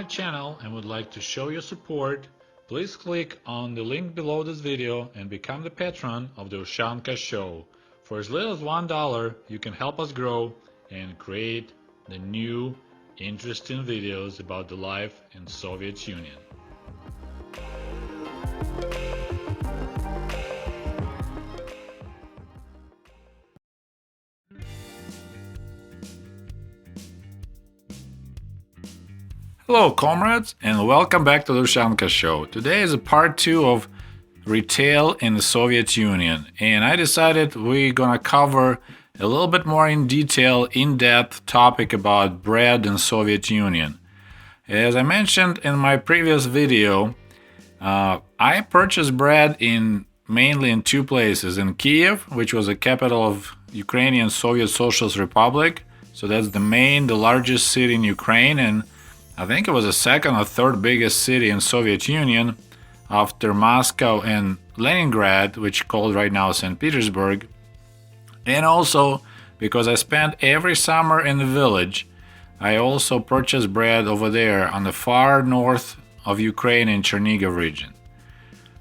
channel and would like to show your support, please click on the link below this video and become the patron of the Ushanka Show. For as little as $1, you can help us grow and create the new, interesting videos about the life in Soviet Union. Hello comrades, and welcome back to the Ushanka Show. Today is a part 2 of retail in the Soviet Union, and I decided we're gonna cover a little bit more in detail, in-depth topic about bread in Soviet Union. As I mentioned in my previous video, I purchased bread mainly in two places: in Kiev, which was the capital of Ukrainian Soviet Socialist Republic, so that's the largest city in Ukraine, and I think it was the second or third biggest city in Soviet Union after Moscow and Leningrad, which called right now St. Petersburg. And also because I spent every summer in the village, I also purchased bread over there on the far north of Ukraine in Chernihiv region.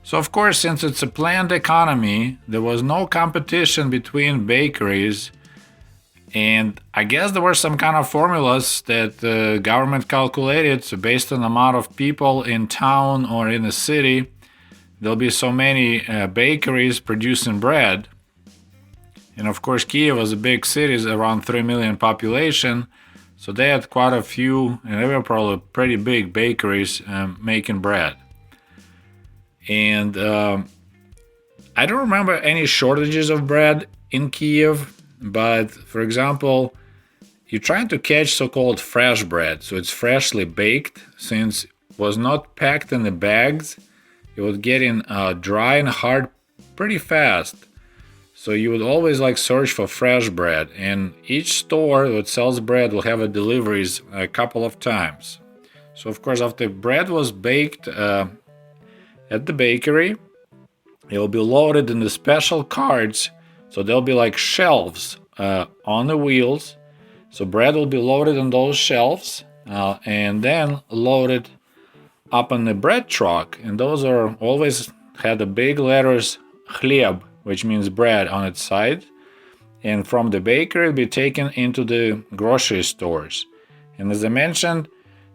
So of course, since it's a planned economy, there was no competition between bakeries. And I guess there were some kind of formulas that the government calculated. So based on the amount of people in town or in the city, there'll be so many bakeries producing bread. And of course, Kiev was a big city, around 3 million population. So they had quite a few, and they were probably pretty big bakeries making bread. And I don't remember any shortages of bread in Kiev. But for example, you're trying to catch so-called fresh bread, so it's freshly baked. Since it was not packed in the bags, it would get in dry and hard pretty fast. So you would always search for fresh bread, and each store that sells bread will have deliveries a couple of times. So of course, after bread was baked at the bakery, it will be loaded in the special carts. So there'll be shelves on the wheels. So bread will be loaded on those shelves and then loaded up on the bread truck. And those are always had the big letters "Хлеб," which means bread, on its side. And from the bakery, it'll be taken into the grocery stores. And as I mentioned,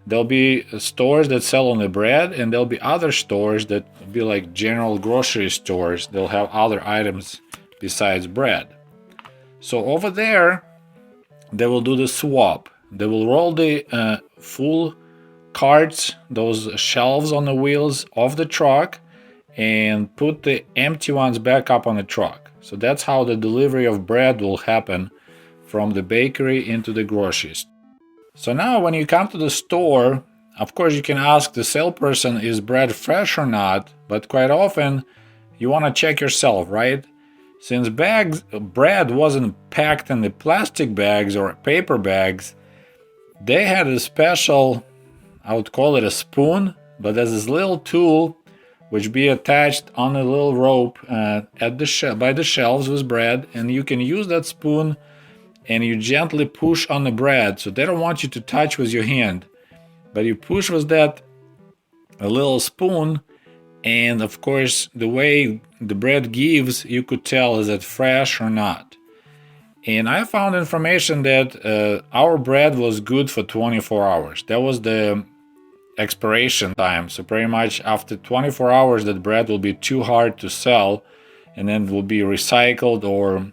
there'll be stores that sell only bread, and there'll be other stores that will be like general grocery stores. They'll have other items besides bread. So over there, they will do the swap. They will roll the full carts, those shelves on the wheels, off the truck and put the empty ones back up on the truck. So that's how the delivery of bread will happen from the bakery into the groceries. So now when you come to the store, of course you can ask the salesperson, is bread fresh or not? But quite often you want to check yourself, right? Since bread wasn't packed in the plastic bags or paper bags, they had a special, I would call it a spoon, but there's this little tool which be attached on a little rope by the shelves with bread, and you can use that spoon and you gently push on the bread. So they don't want you to touch with your hand, but you push with that a little spoon. And of course, the way the bread gives, you could tell is it fresh or not. And I found information that our bread was good for 24 hours. That was the expiration time. So pretty much after 24 hours, that bread will be too hard to sell, and then it will be recycled, or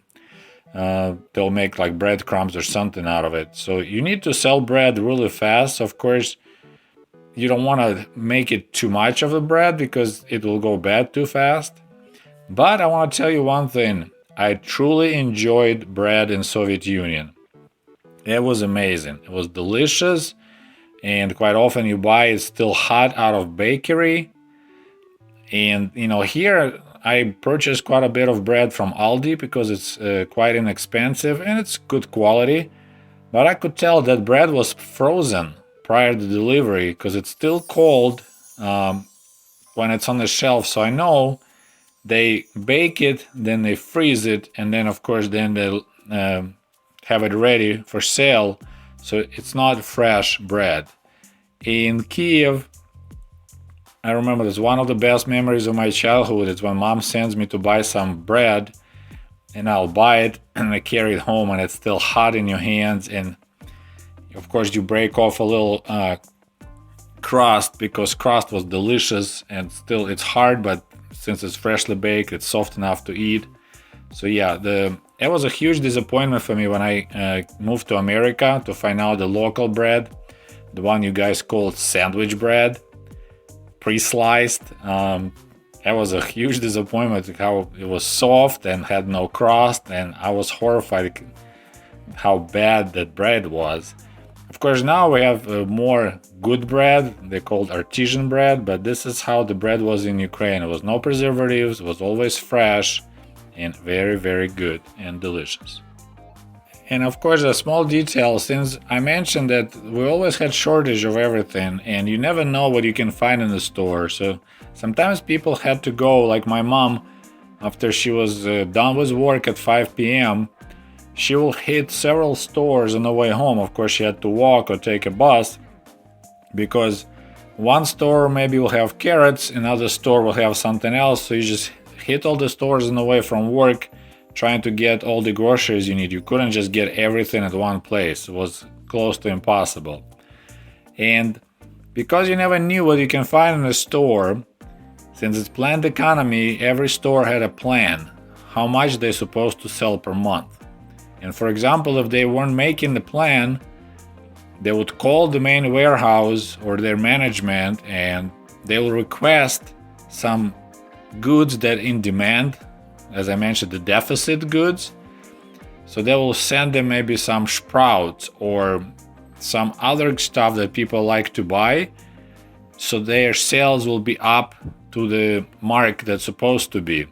they'll make breadcrumbs or something out of it. So you need to sell bread really fast. Of course, you don't want to make it too much of the bread because it will go bad too fast. But I want to tell you one thing. I truly enjoyed bread in Soviet Union. It was amazing. It was delicious. And quite often you buy it still hot out of bakery. And here I purchased quite a bit of bread from Aldi because it's quite inexpensive and it's good quality. But I could tell that bread was frozen prior to delivery because it's still cold when it's on the shelf. So I know they bake it, then they freeze it, and then of course then they'll have it ready for sale. So it's not fresh bread. In Kiev, I remember this one of the best memories of my childhood is when mom sends me to buy some bread, and I'll buy it and I carry it home and it's still hot in your hands, and of course you break off a little crust because crust was delicious, and still it's hard, but since it's freshly baked it's soft enough to eat. So yeah, it was a huge disappointment for me when I moved to America to find out the local bread, the one you guys called sandwich bread, pre-sliced. That was a huge disappointment how it was soft and had no crust, and I was horrified how bad that bread was. Of course, now we have more good bread. They called artisan bread, but this is how the bread was in Ukraine. It was no preservatives, it was always fresh and very, very good and delicious. And of course, a small detail, since I mentioned that we always had shortage of everything and you never know what you can find in the store. So sometimes people had to go, like my mom, after she was done with work at 5 p.m., she will hit several stores on the way home. Of course, she had to walk or take a bus because one store maybe will have carrots, another store will have something else. So you just hit all the stores on the way from work trying to get all the groceries you need. You couldn't just get everything at one place. It was close to impossible. And because you never knew what you can find in a store, since it's planned economy, every store had a plan, how much they're supposed to sell per month. And for example, if they weren't making the plan, they would call the main warehouse or their management and they will request some goods that in demand, as I mentioned, the deficit goods. So they will send them maybe some sprouts or some other stuff that people like to buy, so their sales will be up to the mark that's supposed to be.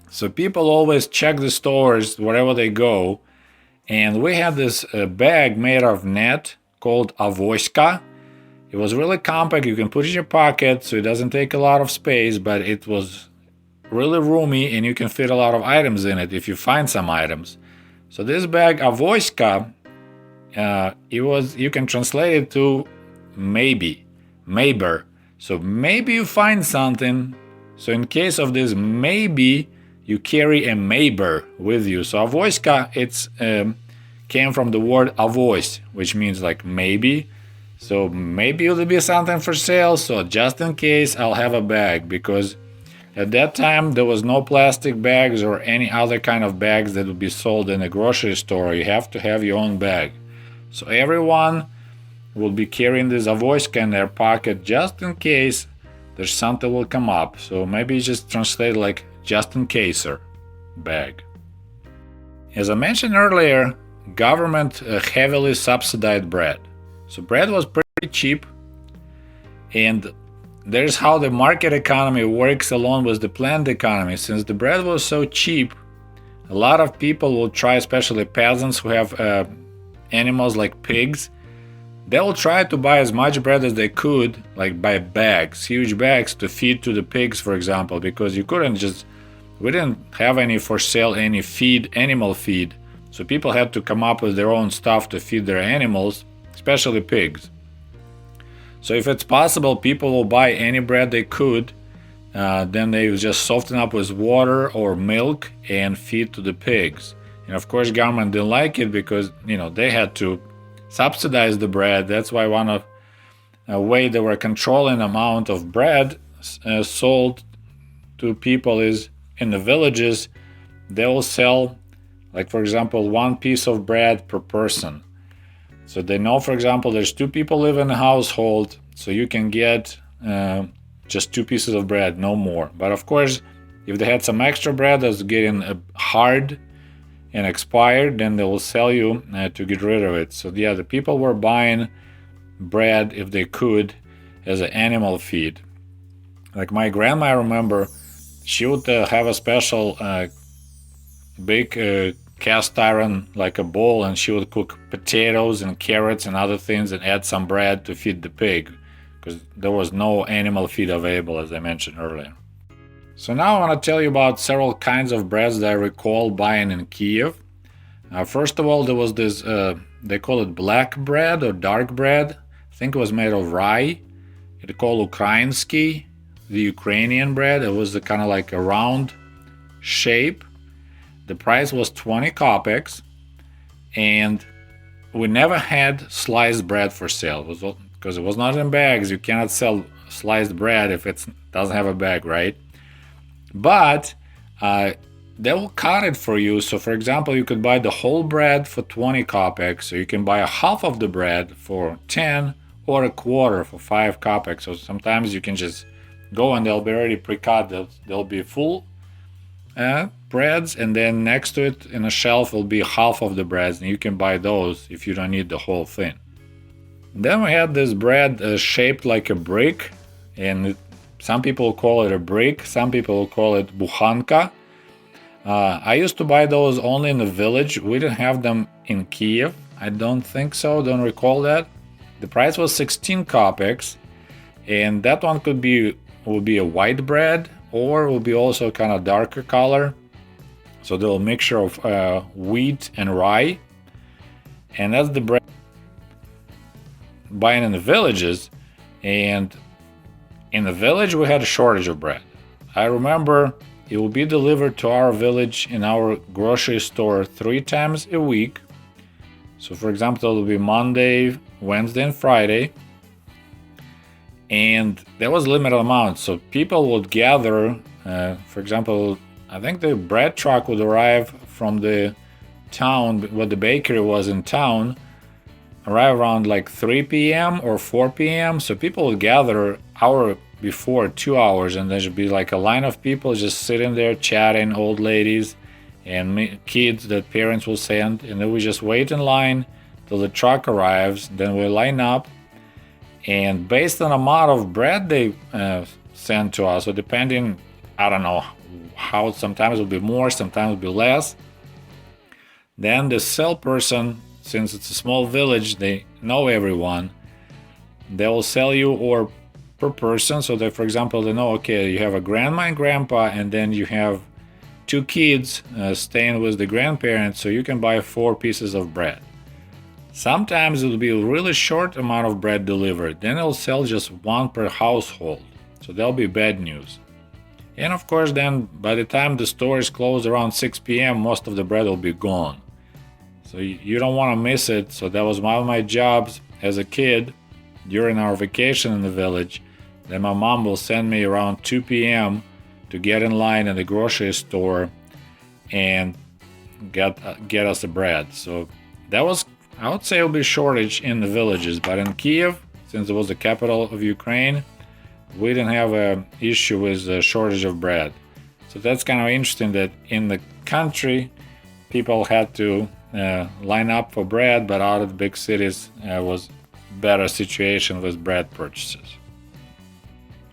So people always check the stores wherever they go, and we had this bag made of net called avoyska. It was really compact, you can put it in your pocket, so it doesn't take a lot of space, but it was really roomy and you can fit a lot of items in it if you find some items. So this bag avoyska, you can translate it to maybe, mayber. So maybe you find something. So in case of this maybe, you carry a mayber with you. So avoyska, it's came from the word avoys, which means like maybe. So maybe it'll be something for sale. So just in case, I'll have a bag, because at that time, there was no plastic bags or any other kind of bags that would be sold in a grocery store. You have to have your own bag. So everyone will be carrying this avoyska in their pocket just in case there's something will come up. So maybe just translate like just in caser bag. As I mentioned earlier, government heavily subsidized bread. So bread was pretty cheap, and there's how the market economy works along with the planned economy. Since the bread was so cheap, a lot of people will try, especially peasants who have animals like pigs, they will try to buy as much bread as they could, like by bags, huge bags, to feed to the pigs, for example, because we didn't have any for sale, any animal feed. So people had to come up with their own stuff to feed their animals, especially pigs. So if it's possible, people will buy any bread they could, then they will just soften up with water or milk and feed to the pigs. And of course, government didn't like it because they had to subsidize the bread. That's why one of a way they were controlling the amount of bread sold to people is in the villages. They will sell, like for example, one piece of bread per person. So they know, for example, there's 2 people live in a household, so you can get just 2 pieces of bread, no more. But of course, if they had some extra bread that's getting hard and expired, then they will sell you to get rid of it. So yeah, the people were buying bread if they could as an animal feed. Like my grandma, I remember, she would have a special big cast iron, like a bowl, and she would cook potatoes and carrots and other things and add some bread to feed the pig, because there was no animal feed available, as I mentioned earlier. So now I want to tell you about several kinds of breads that I recall buying in Kiev. First of all, there was this, they call it black bread or dark bread, think it was made of rye. It's called Ukrainsky, the Ukrainian bread. It was kind of like a round shape. The price was 20 kopecks, and we never had sliced bread for sale. Because it was not in bags. You cannot sell sliced bread if it doesn't have a bag, right? But they will cut it for you. So for example, you could buy the whole bread for 20 kopecks, so you can buy a half of the bread for 10, or a quarter for 5 kopecks. So sometimes you can just go and they'll be already pre-cut. They'll be full breads, and then next to it in a shelf will be half of the breads, and you can buy those if you don't need the whole thing. Then we had this bread shaped like a brick, and some people call it a brick, some people call it Ushanka. I used to buy those only in the village. We didn't have them in Kiev. I don't think so, don't recall that. The price was 16 kopecks, and that one would be a white bread, or will be also kind of darker color. So they're a mixture of wheat and rye. And that's the bread buying in the villages. And in the village we had a shortage of bread. I remember it will be delivered to our village in our grocery store 3 times a week. So for example, it will be Monday, Wednesday, and Friday. And there was limited amount, so people would gather. For example, I think the bread truck would arrive from the town, where the bakery was in town, arrive around like 3 p.m. or 4 p.m. So people would gather hour before, 2 hours, and there should be like a line of people just sitting there chatting, old ladies and kids that parents will send, and then we just wait in line till the truck arrives. Then we line up, and based on the amount of bread they send to us, so depending, I don't know how, sometimes it will be more, sometimes it will be less. Then the sell person, since it's a small village, they know everyone. They will sell you or per person, so that for example they know, okay, you have a grandma and grandpa, and then you have 2 kids staying with the grandparents, so you can buy 4 pieces of bread. Sometimes it will be a really short amount of bread delivered, then they'll sell just 1 per household, so that'll be bad news. And of course then by the time the store is closed around 6 p.m. most of the bread will be gone. So you don't want to miss it. So that was one of my jobs as a kid during our vacation in the village. Then my mom will send me around 2 p.m. to get in line in the grocery store and get us the bread. So that was, I would say, it will be shortage in the villages, but in Kiev, since it was the capital of Ukraine, we didn't have an issue with the shortage of bread. So that's kind of interesting that in the country, people had to line up for bread, but out of the big cities was better situation with bread purchases.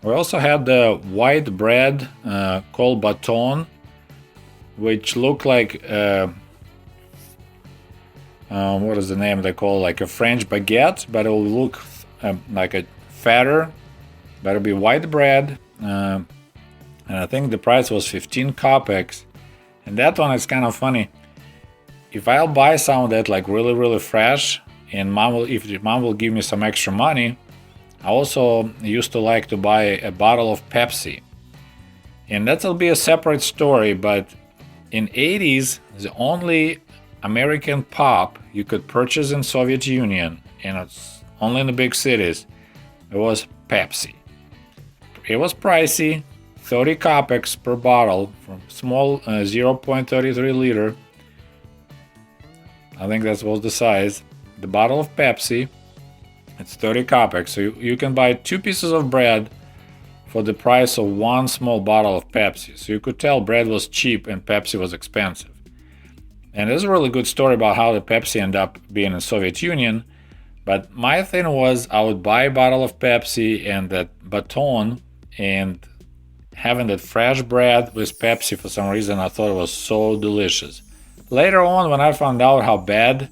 We also had the white bread called baton, which looked like what is the name they call, like a French baguette, but it will look like a fatter, but it'll be white bread, and I think the price was 15 kopecks. And that one is kind of funny. If I'll buy some of that like really fresh, and if mom will give me some extra money, I also used to like to buy a bottle of Pepsi. And that'll be a separate story, but in 80s, the only American pop you could purchase in Soviet Union, and it's only in the big cities, it was Pepsi. It was pricey, 30 kopecks per bottle from small 0.33 liter. I think that was the size. The bottle of Pepsi, it's 30 kopecks. So you can buy 2 pieces of bread for the price of 1 small bottle of Pepsi. So you could tell bread was cheap and Pepsi was expensive. And there's a really good story about how the Pepsi ended up being in Soviet Union. But my thing was, I would buy a bottle of Pepsi and that baton, and having that fresh bread with Pepsi, for some reason I thought it was so delicious. Later on, when I found out how bad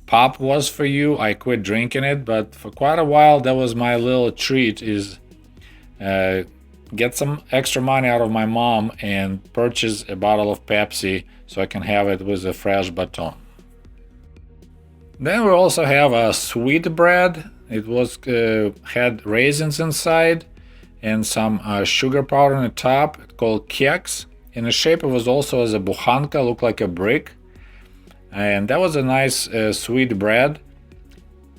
pop was for you, I quit drinking it, but for quite a while that was my little treat, is get some extra money out of my mom and purchase a bottle of Pepsi so I can have it with a fresh baton. Then we also have a sweet bread. It was had raisins inside and some sugar powder on the top called keks. In the shape, it was also as a buchanka, looked like a brick. And that was a nice sweet bread.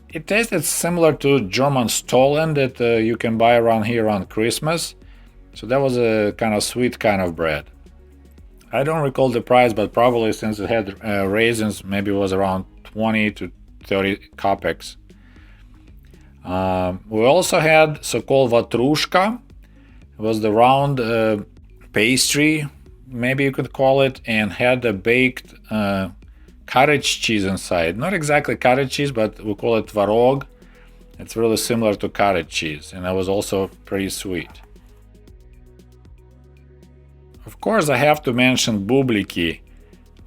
It tasted similar to German Stollen that you can buy around here around Christmas. So that was a kind of sweet kind of bread. I don't recall the price, but probably since it had raisins, maybe it was around 20 to 30 kopecks. We also had so-called vatrushka. It was the round pastry, maybe you could call it, and had a baked cottage cheese inside. Not exactly cottage cheese, but we call it tvarog. It's really similar to cottage cheese, and that was also pretty sweet. Of course, I have to mention bubliki,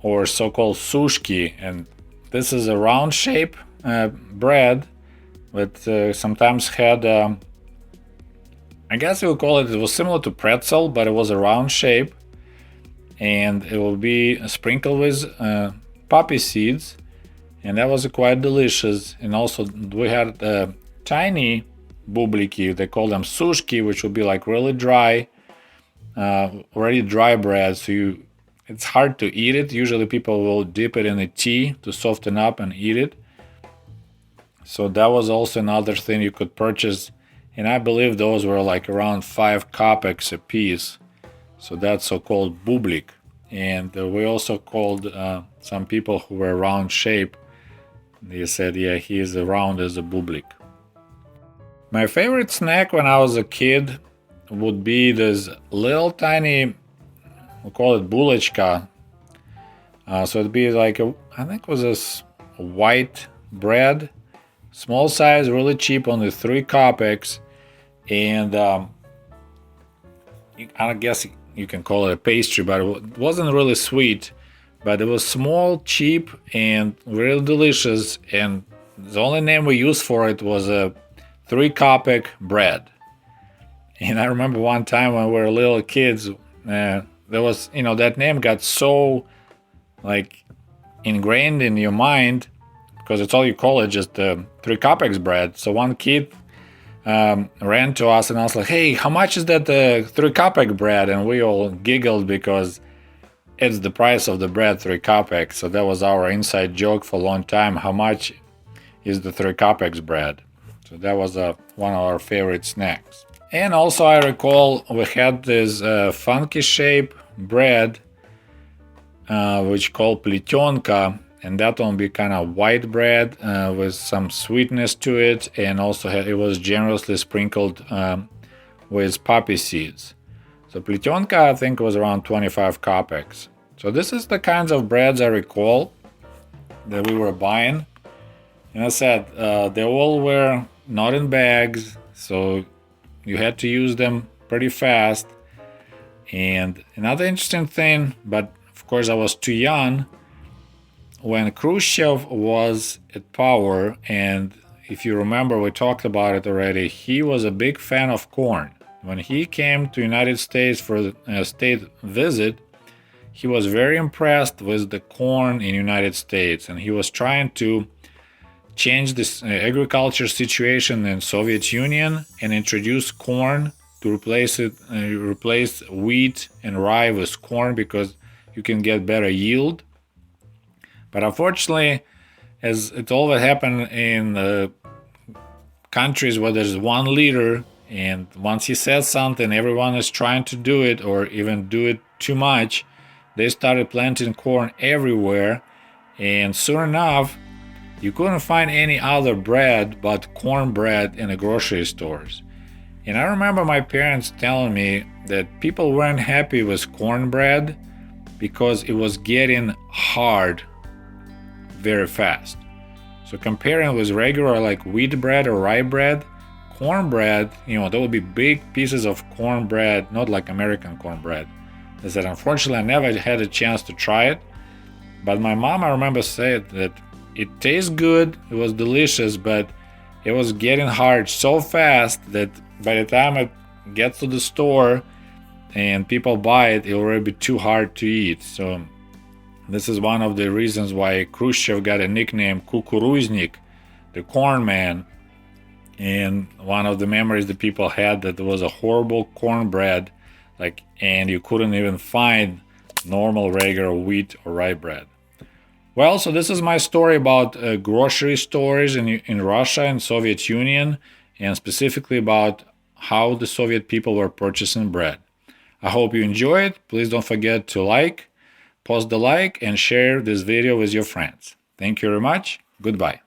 or so-called sushki, and this is a round shape bread, but sometimes had, I guess you would call it was similar to pretzel, but it was a round shape, and it will be sprinkled with poppy seeds, and that was quite delicious. And also we had tiny bubliki, they call them sushki, which would be like really dry, already dry bread, so it's hard to eat it. Usually people will dip it in a tea to soften up and eat it. So that was also another thing you could purchase, and I believe those were like around 5 kopecks a piece. So that's so-called bublik. And we also called some people who were round shape. They said, yeah, he is round as a bublik. My favorite snack when I was a kid would be this little tiny, we call it bulechka. So it'd be like, I think it was this white bread, small size, really cheap, only 3 kopecks. And I guess you can call it a pastry, but it wasn't really sweet. But it was small, cheap, and really delicious. And the only name we used for it was a 3 kopek bread. And I remember one time when we were little kids, there was, that name got so like ingrained in your mind because it's all you call it, just 3 kopecks bread. So one kid ran to us and I was like, hey, how much is that 3 kopek bread? And we all giggled because it's the price of the bread, 3 kopecks. So that was our inside joke for a long time. How much is the 3 kopecks bread? So that was one of our favorite snacks. And also I recall we had this funky shape bread which called plitonka, and that one be kind of white bread with some sweetness to it, and also it was generously sprinkled with poppy seeds. So plitonka I think was around 25 kopecks. So this is the kinds of breads I recall that we were buying. And I said they all were not in bags, so you had to use them pretty fast. And another interesting thing, but of course I was too young, when Khrushchev was at power, and if you remember we talked about it already, he was a big fan of corn. When he came to United States for a state visit, he was very impressed with the corn in United States, and he was trying to change this agriculture situation in Soviet Union and introduce corn to replace wheat and rye with corn because you can get better yield. But unfortunately, as it always happens in countries where there's one leader, and once he says something, everyone is trying to do it or even do it too much, they started planting corn everywhere, and soon enough, you couldn't find any other bread but cornbread in the grocery stores. And I remember my parents telling me that people weren't happy with cornbread because it was getting hard very fast. So comparing with regular like wheat bread or rye bread, cornbread, there would be big pieces of cornbread, not like American cornbread. I said, unfortunately, I never had a chance to try it. But my mom, I remember, said that it tastes good, it was delicious, but it was getting hard so fast that by the time it gets to the store and people buy it, it will already be too hard to eat. So this is one of the reasons why Khrushchev got a nickname Kukuruznik, the corn man, And one of the memories that people had, that there was a horrible cornbread, and you couldn't even find normal regular wheat or rye bread. Well, so this is my story about grocery stores in Russia and Soviet Union, and specifically about how the Soviet people were purchasing bread. I hope you enjoy it. Please don't forget to post the like, and share this video with your friends. Thank you very much. Goodbye.